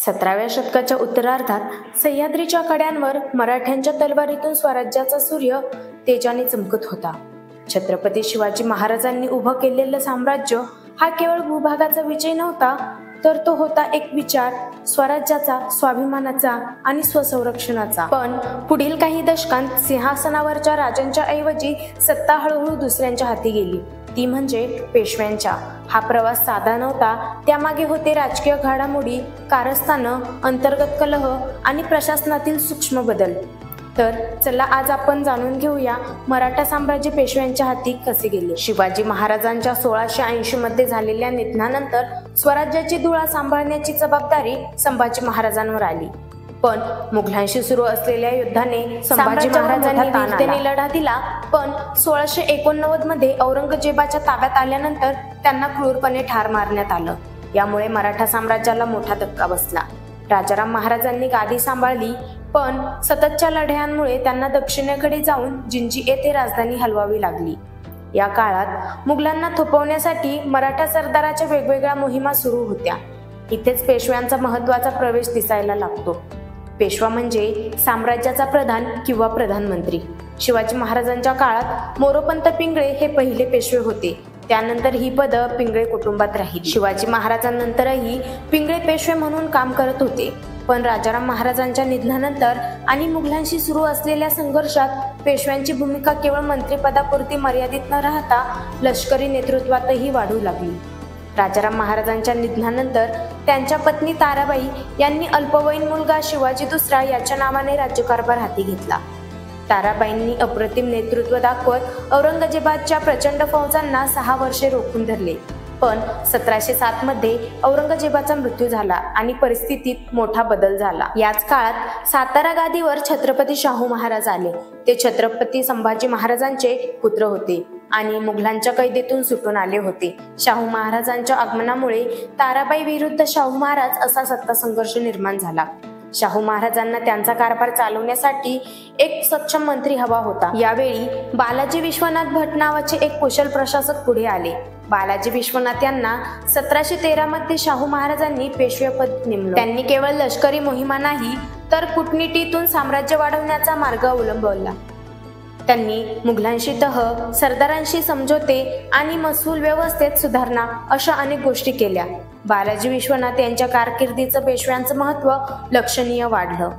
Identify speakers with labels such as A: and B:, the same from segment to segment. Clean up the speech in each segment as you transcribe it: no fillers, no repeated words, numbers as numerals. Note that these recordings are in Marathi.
A: 17व्या शतकाच्या उत्तरार्धात सह्याद्रीच्या कड्यांवर मराठ्यांच्या तलवारीतून स्वराज्याचा सूर्य तेजाने चमकत होता. छत्रपती शिवाजी महाराजांनी उभं केलेलं साम्राज्य हा केवळ भूभागाचा विजय नव्हता, तर तो होता एक विचार, स्वराज्याचा, स्वाभिमानाचा आणि स्वसंरक्षणाचा. पण पुढील काही दशकांत सिंहासनावरच्या राजांच्या ऐवजी सत्ता हळूहळू दुसऱ्यांच्या हाती गेली, ती म्हणजे पेशव्यांच्या. हा प्रवास साधा नव्हता. त्यामागे होते राजकीय घडामोडी, कारस्थानं, अंतर्गत कलह आणि प्रशासनातील सूक्ष्म बदल. तर चला आज आपण जाणून घेऊया मराठा साम्राज्य पेशव्यांच्या हाती कसे गेले. शिवाजी महाराजांच्या 1680 मध्ये झालेल्या निधनानंतर स्वराज्याची धुळा सांभाळण्याची जबाबदारी संभाजी महाराजांवर आली. पण मुघलांशी सुरू असलेल्या युद्धाने संभाजी महाराजांनी वीरतेने लढा दिला. पण 1689 मध्ये औरंगजेबाच्या ताब्यात आल्यानंतर त्यांना क्रूरपणे ठार मारण्यात आलं. यामुळे मराठा साम्राज्याला मोठा धक्का बसला. राजाराम महाराजांनी गादी सांभाळली, पण सततच्या लढ्यांमुळे त्यांना दक्षिणेकडे जाऊन जिंजी येथे राजधानी हलवावी लागली. या काळात मुघलांना थोपवण्यासाठी मराठा सरदाराच्या वेगवेगळ्या मोहिमा सुरू होत्या. इथेच पेशव्यांचा महत्त्वाचा प्रवेश दिसायला लागतो. पेशवा म्हणजे साम्राज्याचा प्रधान किंवा प्रधानमंत्री. शिवाजी महाराजांच्या काळात मोरोपंत पिंगळे हे पहिले पेशवे होते. त्यानंतर ही पदं पिंगळे कुटुंबात राहिली. शिवाजी महाराजांनंतरही पिंगळे पेशवे म्हणून काम करत होते. पण राजाराम महाराजांच्या निधनानंतर आणि मुघलांशी सुरू असलेल्या संघर्षात पेशव्यांची भूमिका केवळ मंत्रिपदापुरती मर्यादित न राहता लष्करी नेतृत्वातही वाढू लागली. राजाराम महाराजांच्या निधनानंतर त्यांच्या पत्नी ताराबाई यांनी अल्पवयीन मुलगा शिवाजी दुसरा याच्या नावाने राज्यकारभार हाती घेतला. ताराबाईंनी अप्रतिम नेतृत्व दाखवत औरंगजेबाच्या प्रचंड फौजांना 6 वर्षे रोखून धरले. पण 1707 मध्ये औरंगजेबाचा मृत्यू झाला आणि परिस्थितीत मोठा बदल झाला. याच काळात सातारा गादीवर छत्रपती शाहू महाराज आले. ते छत्रपती संभाजी महाराजांचे पुत्र होते आणि मुघलांच्या कैदेतून सुटून आले होते. शाहू महाराजांच्या आगमनामुळे ताराबाई विरुद्ध शाहू महाराज असा सत्ता संघर्ष निर्माण झाला. शाहू महाराजांना त्यांचा कारभार चालवण्यासाठी एक सक्षम मंत्री हवा होता. यावेळी बालाजी विश्वनाथ भट नावाचे एक कुशल प्रशासक पुढे आले. बालाजी विश्वनाथ यांना 1713 मध्ये शाहू महाराजांनी पेशवेपद नेमलं. त्यांनी केवळ लष्करी मोहिमा नाही, तर कूटनीतीतून साम्राज्य वाढवण्याचा मार्ग अवलंबवला. त्यांनी मुघलांशी तह, सरदारांशी समझोते आणि महसूल व्यवस्थेत सुधारणा अशा अनेक गोष्टी केल्या. बालाजी विश्वनाथ यांच्या कारकिर्दीचं पेशव्यांचं महत्त्व लक्षणीय वाढलं.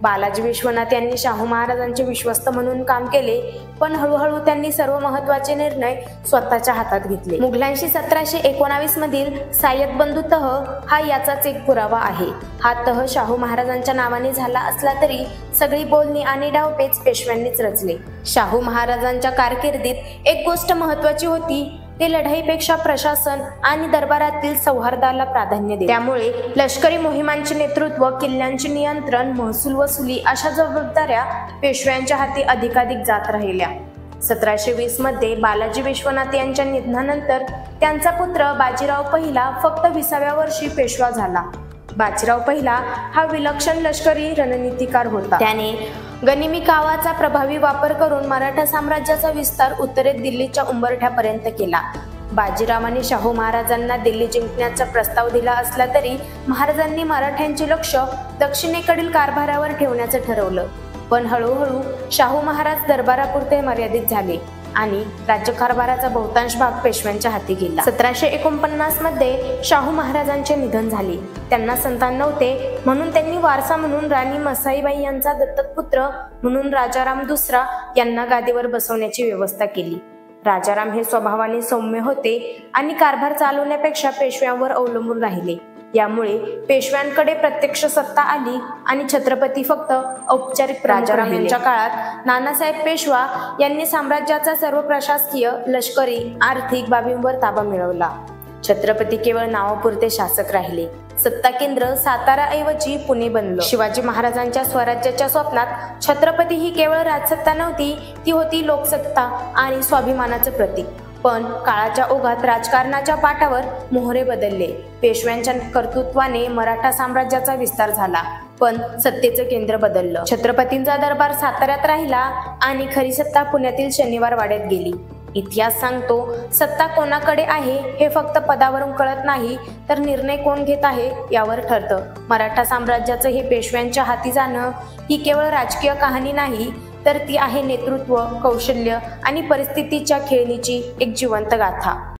A: बालाजी विश्वनाथ यांनी शाहू महाराजांचे विश्वस्त म्हणून काम केले, पण हळूहळू त्यांनी सर्व महत्त्वाचे निर्णय स्वतःच्या हातात घेतले. मुघलांशी 1719 मधील साय्यद बंधू तह हा याचाच एक पुरावा आहे. हा तह शाहू महाराजांच्या नावाने झाला असला तरी सगळी बोलणी आणि डावपेच पेशव्यांनीच रचले. शाहू महाराजांच्या कारकिर्दीत एक गोष्ट महत्त्वाची होती, ते लढाईपेक्षा प्रशासन आणि दरबारातील सौहार्दाला प्राधान्य देत. त्यामुळे लष्करी मोहिमांचे नेतृत्व, किल्ल्यांचे नियंत्रण, महसूल वसुली अशा जबाबदाऱ्या पेशव्यांच्या हाती अधिकाधिक जात राहिल्या. 1720 मध्ये बालाजी विश्वनाथ यांच्या निधनानंतर त्यांचा पुत्र बाजीराव पहिला फक्त 20व्या वर्षी पेशवा झाला. बाजीराव पहिला हा विलक्षण लष्करी रणनीतिकार होता. त्याने गनिमी कावाचा प्रभावी वापर करून मराठा साम्राज्याचा विस्तार उत्तरेत दिल्लीच्या उंबरठ्यापर्यंत केला. बाजीरावाने शाहू महाराजांना दिल्ली जिंकण्याचा प्रस्ताव दिला असला तरी महाराजांनी मराठ्यांचे लक्ष दक्षिणेकडील कारभारावर ठेवण्याचं ठरवलं. पण हळूहळू शाहू महाराज दरबारापुरते मर्यादित झाले आणि राज्यकारभाराचा बहुतांश भाग पेशव्यांच्या हाती गेला. 1749 मध्ये शाहू महाराजांचे निधन झाले. त्यांना संतान नव्हते, म्हणून त्यांनी वारसा म्हणून राणी मसाईबाई यांचा दत्तक पुत्र म्हणून राजाराम दुसरा यांना गादीवर बसवण्याची व्यवस्था केली. राजाराम हे स्वभावाने सौम्य होते आणि कारभार चालवण्यापेक्षा पेशव्यांवर अवलंबून राहिले. यामुळे पेशव्यांकडे प्रत्यक्ष सत्ता आली आणि छत्रपती फक्त औपचारिक. राजाराम यांच्या काळात नानासाहेब पेशवा यांनी साम्राज्याचा सर्व प्रशासकीय, लष्करी, आर्थिक बाबींवर ताबा मिळवला. छत्रपती केवळ नावापुरते शासक राहिले. सत्ता केंद्र साताराऐवजी पुणे बनलं. शिवाजी महाराजांच्या स्वराज्याच्या स्वप्नात छत्रपती ही केवळ राजसत्ता नव्हती, ती होती लोकसत्ता आणि स्वाभिमानाचं प्रतीक. पण काळाच्या ओघात राजकारणाच्या पाठावर मोहरे बदलले. पेशव्यांच्या कर्तृत्वाने मराठा साम्राज्याचा विस्तार झाला, पण सत्तेचं केंद्र बदललं. छत्रपतींचा दरबार साताऱ्यात राहिला आणि खरी सत्ता पुण्यातील शनिवार वाड्यात गेली. इतिहास सांगतो, सत्ता कोणाकडे आहे हे फक्त पदावरून कळत नाही, तर निर्णय कोण घेत आहे यावर ठरतं. मराठा साम्राज्याचं हे पेशव्यांच्या हाती जाणं ही केवळ राजकीय कहाणी नाही, तर ती आहे नेतृत्व, कौशल्य आणि परिस्थितीच्या खेळणीची एक जिवंत गाथा.